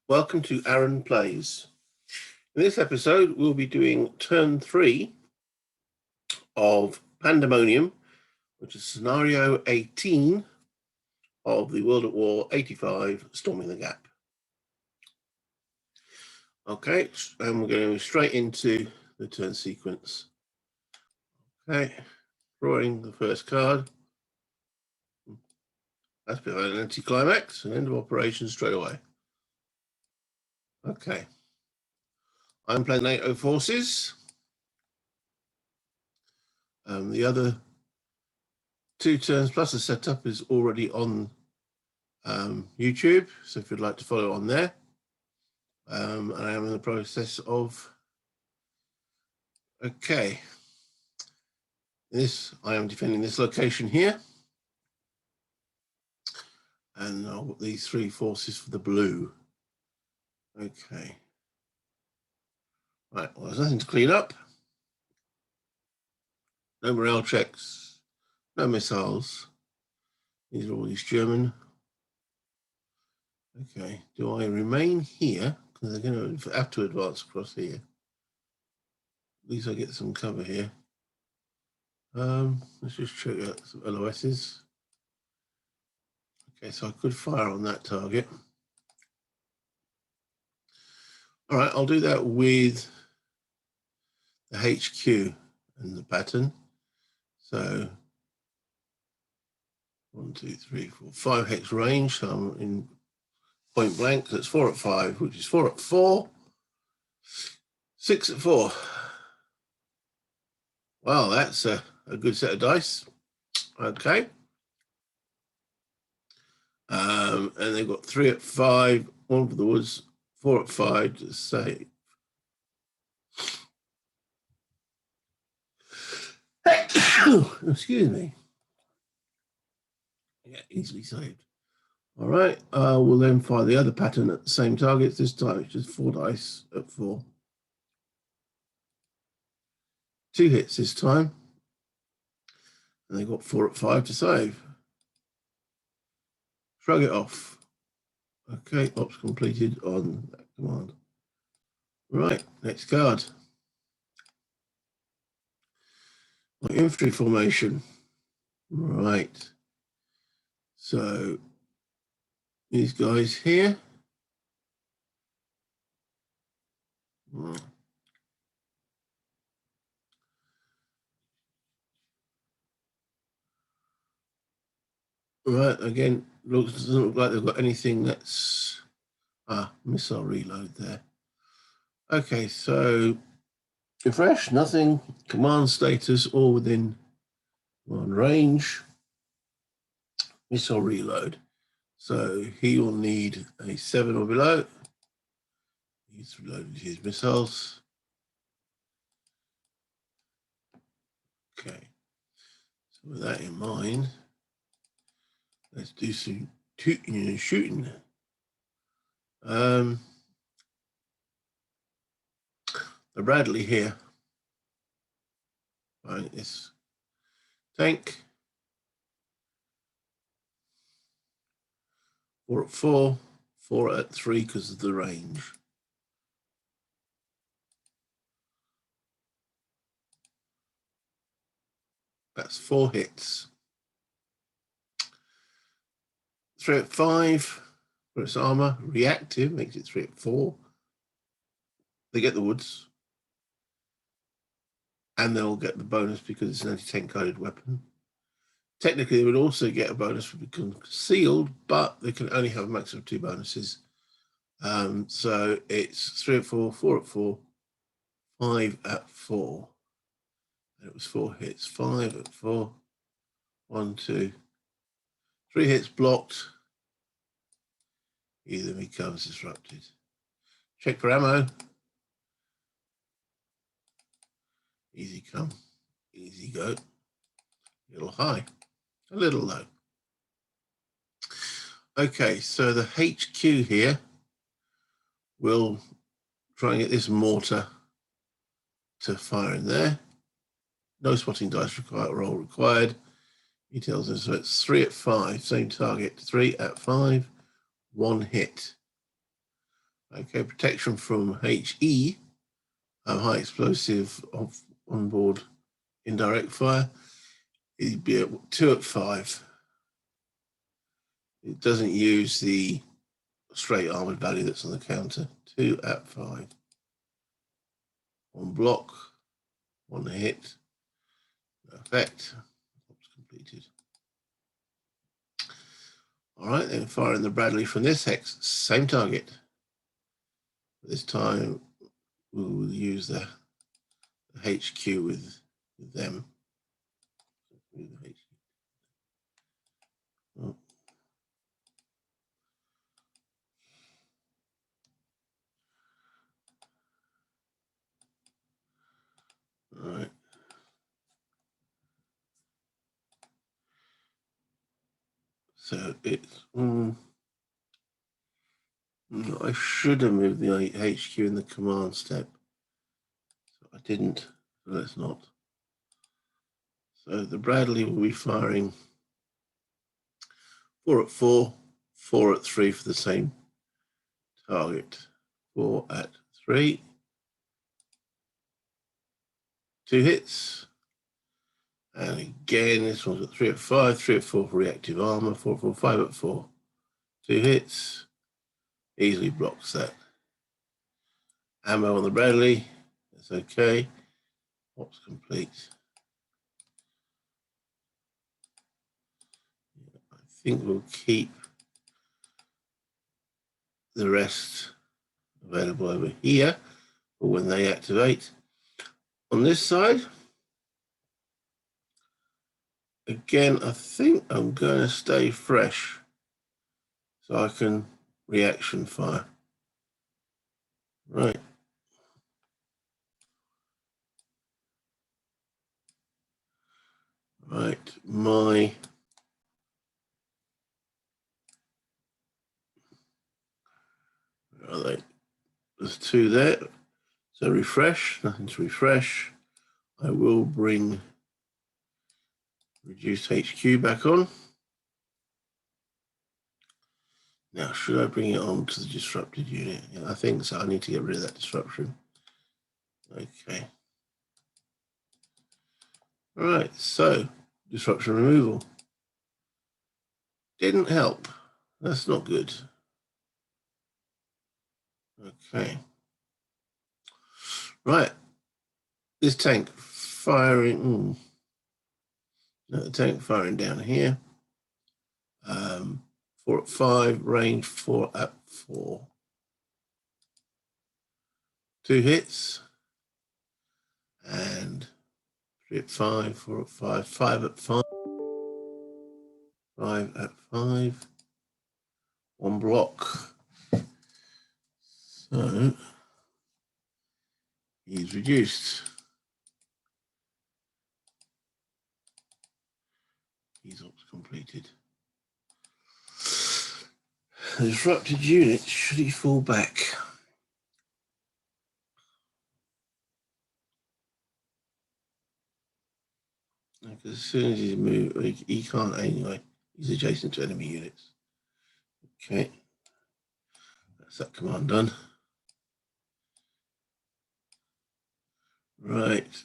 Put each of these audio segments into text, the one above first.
Welcome to Aaron Plays. In this episode, we'll be doing turn 3 of Pandemonium, which is scenario 18 of the World at War 85 Storming the Gap. Okay, and we're going straight into the turn sequence. Okay, drawing the first card. That's behind an anticlimax, an end of operation straight away. Okay. I'm playing NATO forces. The other 2 turns plus the setup is already on YouTube, so if you'd like to follow on there. And I am in the process of, okay, I am defending this location here. And I'll put these 3 forces for the blue. Okay. Right, well, there's nothing to clean up. No morale checks, no missiles. These are all these German. Okay, do I remain here? Because they're going to have to advance across here. At least I get some cover here. Let's just check out some LOSs. Okay, so I could fire on that target. All right, I'll do that with the HQ and the pattern. So 1, 2, 3, 4, 5 hex range. So I'm in point blank. That's 4 at 5, which is 4 at 4, 6 at 4. Well, that's a good set of dice. Okay. And they've got 3 at 5, 1 for the woods, 4 at 5 to save. Excuse me. Yeah, easily saved. All right, we'll then fire the other pattern at the same targets. This time it's just 4 dice at 4. 2 hits this time. And they've got 4 at 5 to save. Shrug it off. Okay, ops completed on that command. Right, next card. My infantry formation. Right. So these guys here. Right, again, doesn't look like they've got anything that's missile reload there. Okay, so refresh, nothing, command status, all within command range. Missile reload. So he will need a 7 or below. He's reloaded his missiles. Okay, so with that in mind, let's do some tooting and shooting. The Bradley here. Right, this tank. 4 at 4, 4 at 3 because of the range. That's 4 hits. 3 at 5 for its armor. Reactive makes it 3 at 4. They get the woods. And they'll get the bonus because it's an anti-tank guided weapon. Technically, they would also get a bonus for becoming concealed, but they can only have a maximum of 2 bonuses. So it's 3 at 4, 4 at 4, 5 at 4. And it was 4 hits. 5 at 4. 1, 2, 3 hits blocked. Either becomes disrupted. Check for ammo. Easy come, easy go. A little high, a little low. Okay, so the HQ here will try and get this mortar to fire in there. No spotting dice roll required. He tells us so it's 3 at 5, same target, 3 at 5, 1 hit. Okay, protection from HE, high explosive onboard indirect fire. It'd be at 2 at 5. It doesn't use the straight armored value that's on the counter. 2 at 5. 1 block, 1 hit, no effect. Ops completed. All right, then firing the Bradley from this hex, same target. This time we'll use the HQ with them. Oh. All right. So it's. I should have moved the HQ in the command step. So I didn't. So let's not. So the Bradley will be firing 4 at 4, 4 at 3 for the same target. 4 at 3. 2 hits. And again, this one's at 3 at 5, 3 at 4 for reactive armor, 4 at 4, 5 at 4. 2 hits. Easily blocks that. Ammo on the Bradley. That's okay. Ops complete. I think we'll keep the rest available over here for when they activate. On this side, again, I think I'm going to stay fresh so I can reaction fire. Right. Right, where are they? There's 2 there. So refresh, nothing to refresh. I will bring reduced HQ back on. Now, should I bring it on to the disrupted unit? Yeah, I think so. I need to get rid of that disruption. Okay. All right, so disruption removal. Didn't help. That's not good. Okay. Right. This tank firing. No, the tank firing down here. 4 at 5, range 4 at 4. 2 hits. And 3 at 5, 4 at 5, 5 at 5. 5 at 5. 1 block. So he's reduced. He's ops completed. The disrupted unit, should he fall back? Because as soon as he's moved, he can't anyway. He's adjacent to enemy units. Okay. That's that command done. Right.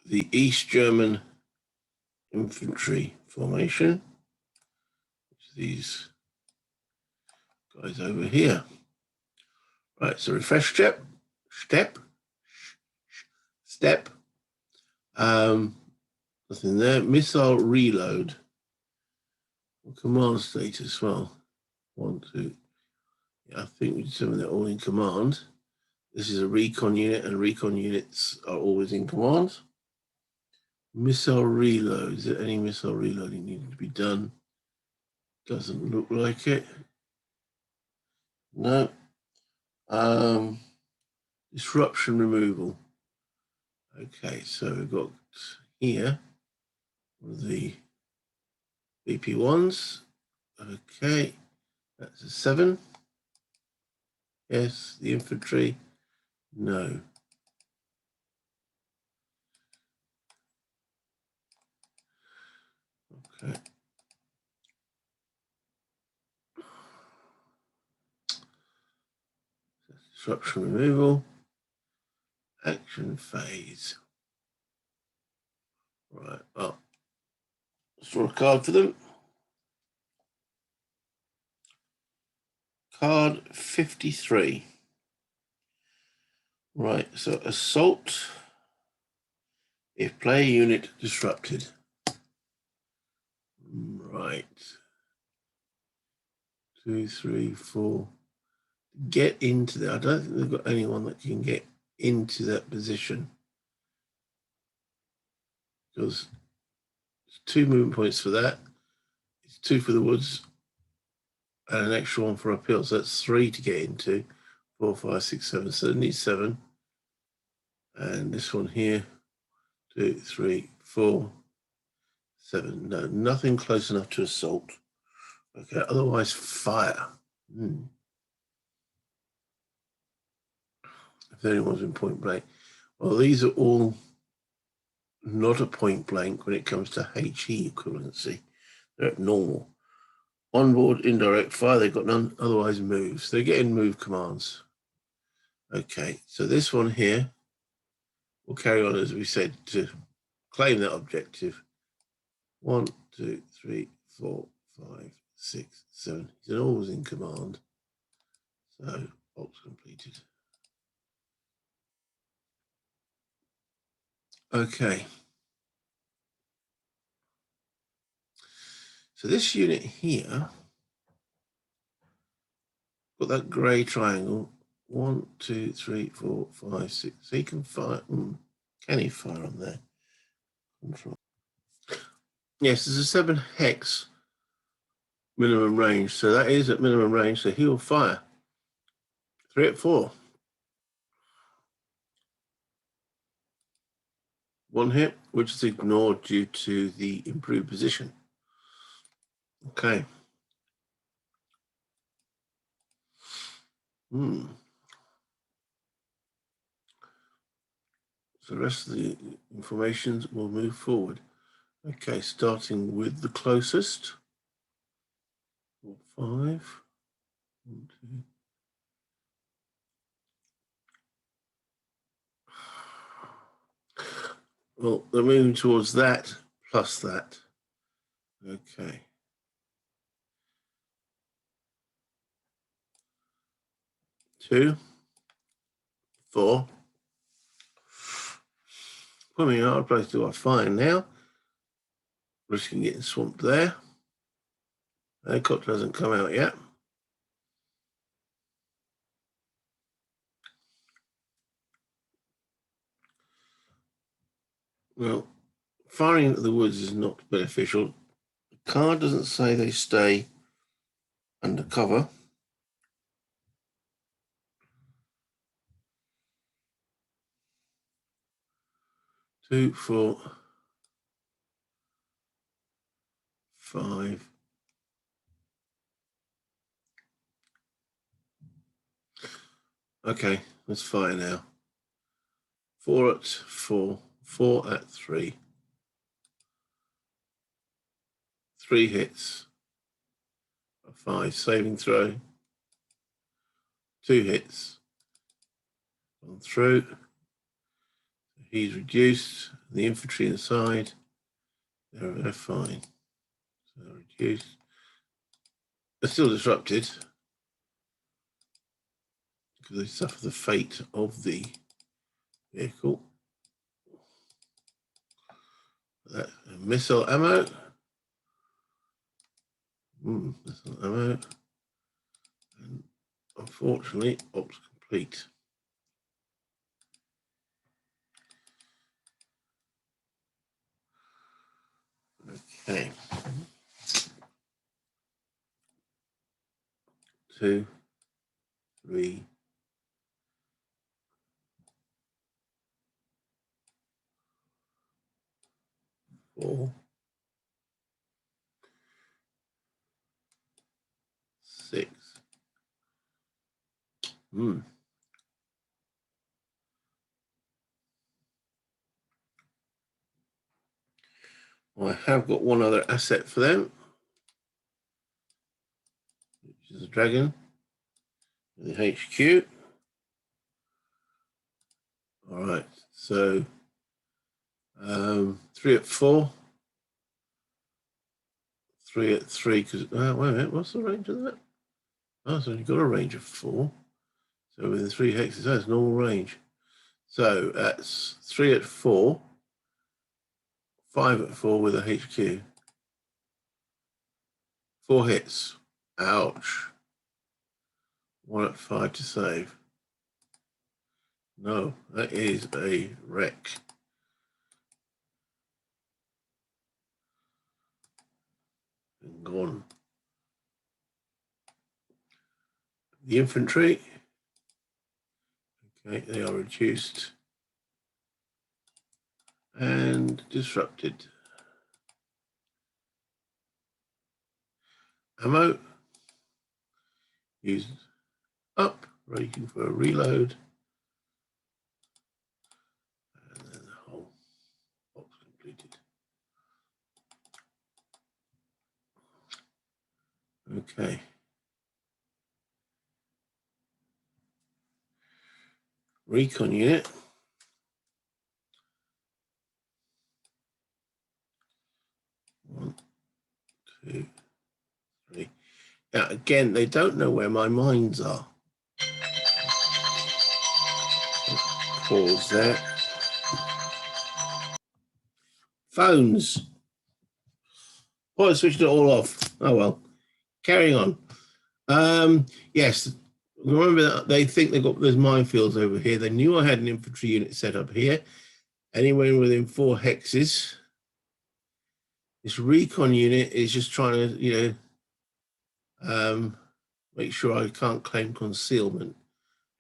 The East German infantry formation. These guys over here. Right, so refresh step. Nothing there. Missile reload. Command status. Well, 1, 2. Yeah, I think we determined they're all in command. This is a recon unit, and recon units are always in command. Missile reload. Is there any missile reloading needing to be done? Doesn't look like it. No. Disruption removal. Okay, so we've got here the BP1s. Okay, that's a 7. Yes, the infantry. No. Okay. disruption removal, action phase. Right, well, let's draw a card for them. Card 53. Right, so assault if player unit disrupted. Right. 2, 3, 4. Get into that. I don't think they've got anyone that can get into that position. Because it's 2 movement points for that. It's 2 for the woods. And an extra 1 for uphill. So that's 3 to get into. 4, 5, 6, 7. So it needs 7. And this one here. 2, 3, 4, 7. No, nothing close enough to assault. Okay, otherwise fire. If anyone's in point blank. Well, these are all not a point blank when it comes to HE equivalency. They're at normal. Onboard indirect fire, they've got none, otherwise moves. They're getting move commands. Okay, so this one here will carry on, as we said, to claim that objective. 1, 2, 3, 4, 5, 6, 7. He's always in command. So, box completed. Okay. So this unit here, got that grey triangle. 1, 2, 3, 4, 5, 6. So he can fire. Can he fire on there? Control. Yes, there's a 7 hex minimum range. So that is at minimum range. So he will fire. 3 at 4. 1 hit, which is ignored due to the improved position. Okay. So the rest of the information will move forward. Okay, starting with the closest. 4, 5. 1, 2. Well, they're moving towards that plus that. Okay. 2, 4. Put me in a hard place. Do I find now? Risking getting swamped there. Helicopter hasn't come out yet. Well, firing into the woods is not beneficial. The card doesn't say they stay under cover. 2, 4, 5. Okay, let's fire now. 4 at 4, 4 at 3. 3 hits. A 5 saving throw. 2 hits. On through. He's reduced. The infantry inside. They're fine. So reduced. They're still disrupted because they suffer the fate of the vehicle. That missile ammo. Missile ammo. And unfortunately, ops complete. Okay. 2, 3. 4. 6. Well, I have got one other asset for them, which is a dragon, the HQ. Right, so 3 at 4, 3 at 3, because, wait a minute, what's the range of that? Oh, so you've got a range of 4. So within 3 hexes, that's normal range. So that's 3 at 4, 5 at 4 with a HQ. 4 hits. Ouch. 1 at 5 to save. No, that is a wreck. And gone. The infantry. Okay, they are reduced and disrupted. Ammo. Used up. Ready for a reload. And then the whole box completed. Okay. Recon unit. 1, 2, 3. Now again, they don't know where my mines are. Pause there. Phones. Oh, I switched it all off. Oh well. Carrying on. Yes. Remember that they think they've got those minefields over here. They knew I had an infantry unit set up here. Anywhere within 4 hexes. This recon unit is just trying to, make sure I can't claim concealment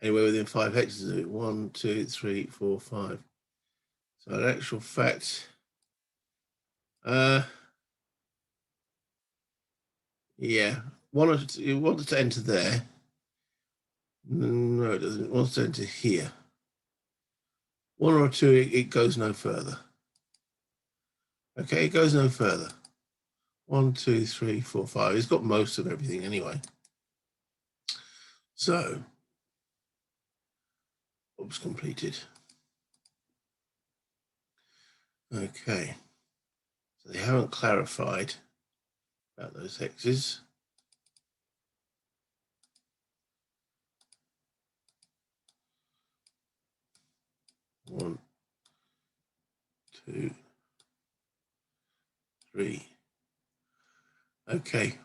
anywhere within 5 hexes of it. 1, 2, 3, 4, 5. So in actual fact, yeah, it wants to enter there. No, it doesn't. It wants to enter here. 1 or 2, it goes no further. Okay, it goes no further. 1, 2, 3, 4, 5. It's got most of everything anyway. So, oops, completed. Okay. So they haven't clarified about those hexes. One, 2, 3. Okay.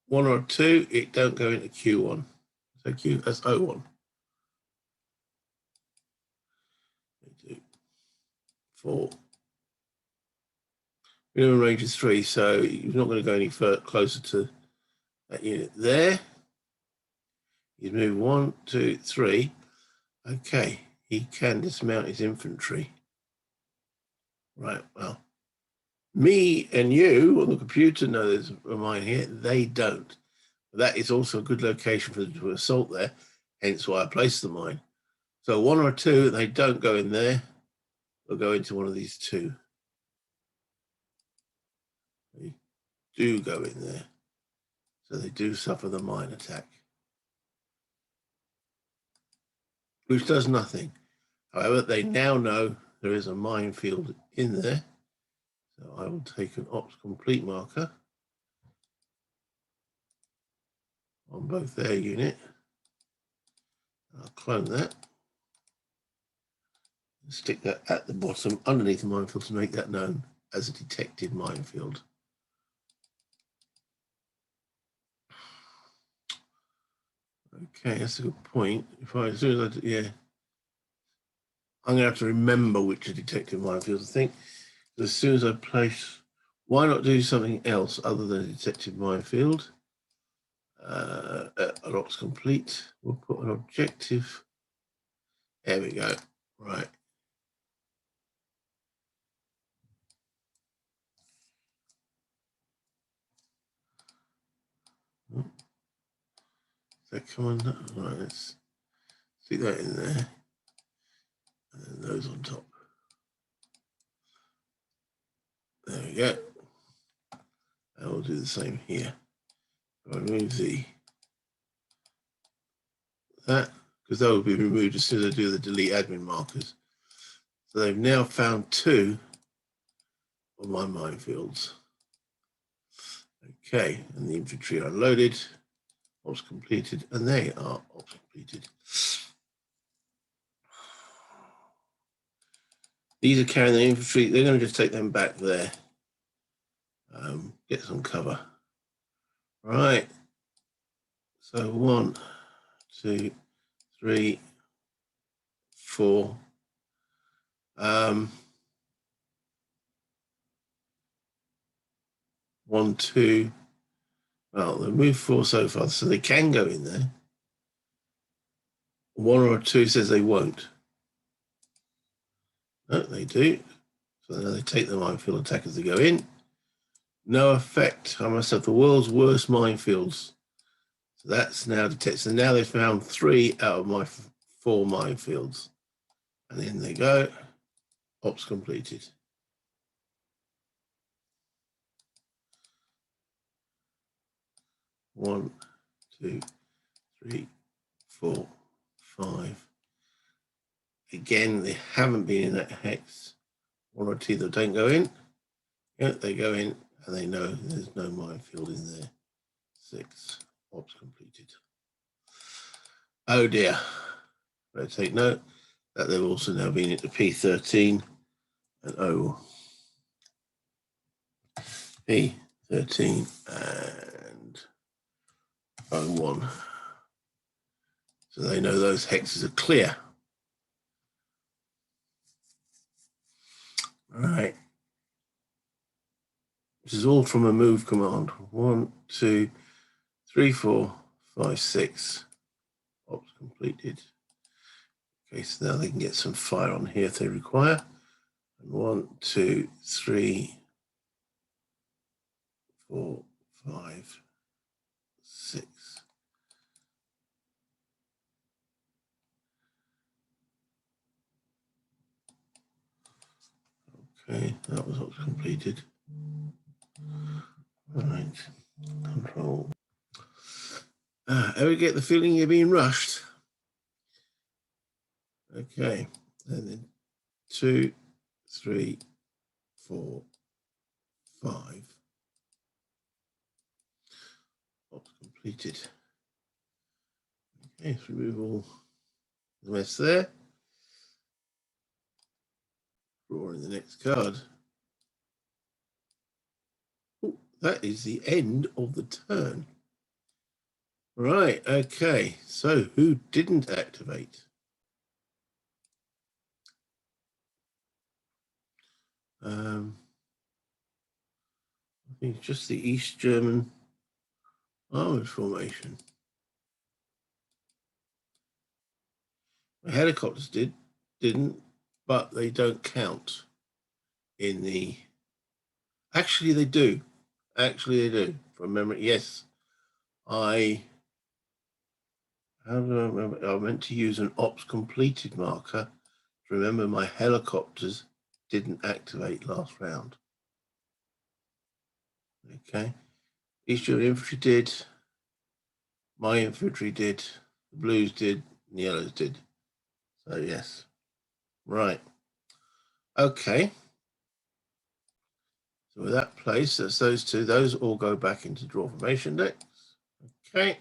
1 or 2, it don't go into Q1. So that's O1. 2, 4. Minimum range is 3, so you're not going to go any further closer to that unit there. He's moved 1, 2, 3. Okay, he can dismount his infantry. Right, well, me and you on the computer know there's a mine here. They don't. That is also a good location for them to assault there, hence why I placed the mine. So 1 or 2, they don't go in there. They'll go into one of these 2. They do go in there. So they do suffer the mine attack, which does nothing. However, they now know there is a minefield in there. So I will take an ops complete marker on both their unit. I'll clone that. And stick that at the bottom underneath the minefield to make that known as a detected minefield. Okay, that's a good point. As soon as I'm going to have to remember which are detected minefields. I think as soon as I place, why not do something else other than a detected minefield? An ops complete. We'll put an objective. There we go. Right. Is that coming? Right, let's stick that in there. And then those on top. There we go. And we'll do the same here. I'll remove that, because that will be removed as soon as I do the delete admin markers. So they've now found 2 of my minefields. Okay, and the infantry are unloaded, ops completed, and they are ops completed. These are carrying the infantry. They're going to just take them back there. Get some cover. Right. So 1, 2, 3, 4. 1, 2. Well, they've moved 4 so far, so they can go in there. 1 or 2 says they won't. No, they do. So now they take the minefield attack as they go in. No effect. I must have the world's worst minefields. So that's now detected. So now they've found 3 out of my 4 minefields. And in they go. Ops completed. One, 2, 3, 4, 5. Again, they haven't been in that hex. 1 or 2 that don't go in. Yeah, they go in and they know there's no minefield in there. 6. Ops completed. Oh dear. Better take note that they've also now been into P13 and P13 and 01. So they know those hexes are clear. All right. This is all from a move command. 1, 2, 3, 4, 5, 6. Ops completed. Okay, so now they can get some fire on here if they require. And 1, 2, 3, 4, 5, 6. Okay, that was what's completed. All right, control. Ever get the feeling you're being rushed? Okay, and then 2, 3, 4, 5. Ops completed. Okay, let's remove all the mess there. Draw in the next card. Ooh, that is the end of the turn. Right, okay, so who didn't activate? I think just the East German armored formation. The helicopters didn't, but they don't count in the. Actually, they do. Actually, they do. From memory, yes. How do I remember? I meant to use an ops completed marker to remember my helicopters didn't activate last round. Okay. East German infantry did. My infantry did. The blues did. And the yellows did. So yes. Right. Okay. So with that place, that's those 2. Those all go back into draw formation decks. Okay.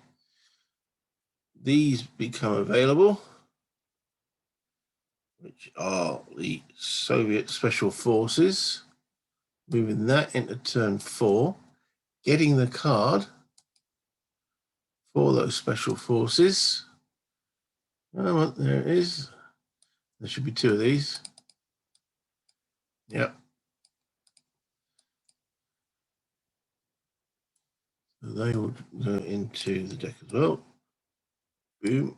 These become available, which are the Soviet Special Forces. Moving that into turn 4. Getting the card for those Special Forces. Oh, there it is. There should be 2 of these. Yep. So they will go into the deck as well. Boom.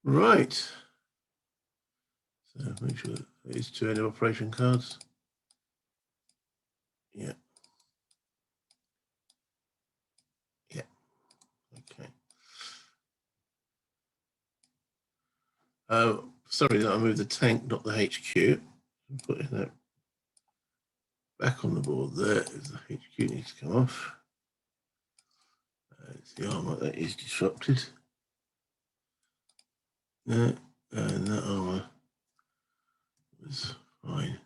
Right. So make sure there's 2 end of operation cards. Yeah. Yeah. Okay. Sorry that I moved the tank, not the HQ. I'm putting that back on the board there. The HQ needs to come off. It's the armor that is disrupted. and that armor was fine.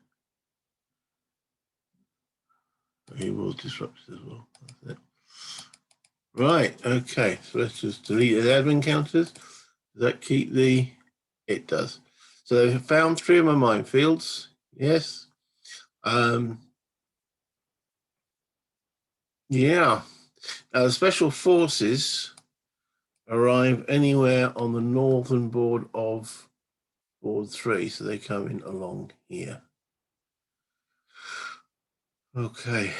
He was disrupted as well. That's it. Right, okay, so let's just delete the admin counters. Does that keep the... It does. So they've found 3 of my minefields. Yes. Yeah. Now the special forces arrive anywhere on the northern board of board 3, so they come in along here. Okay.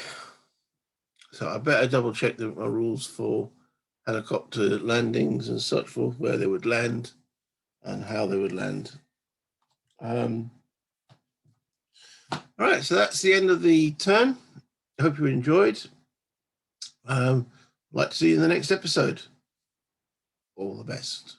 So I better double check my rules for helicopter landings and such forth, where they would land and how they would land. All right, so that's the end of the turn. I hope you enjoyed. I'd like to see you in the next episode. All the best.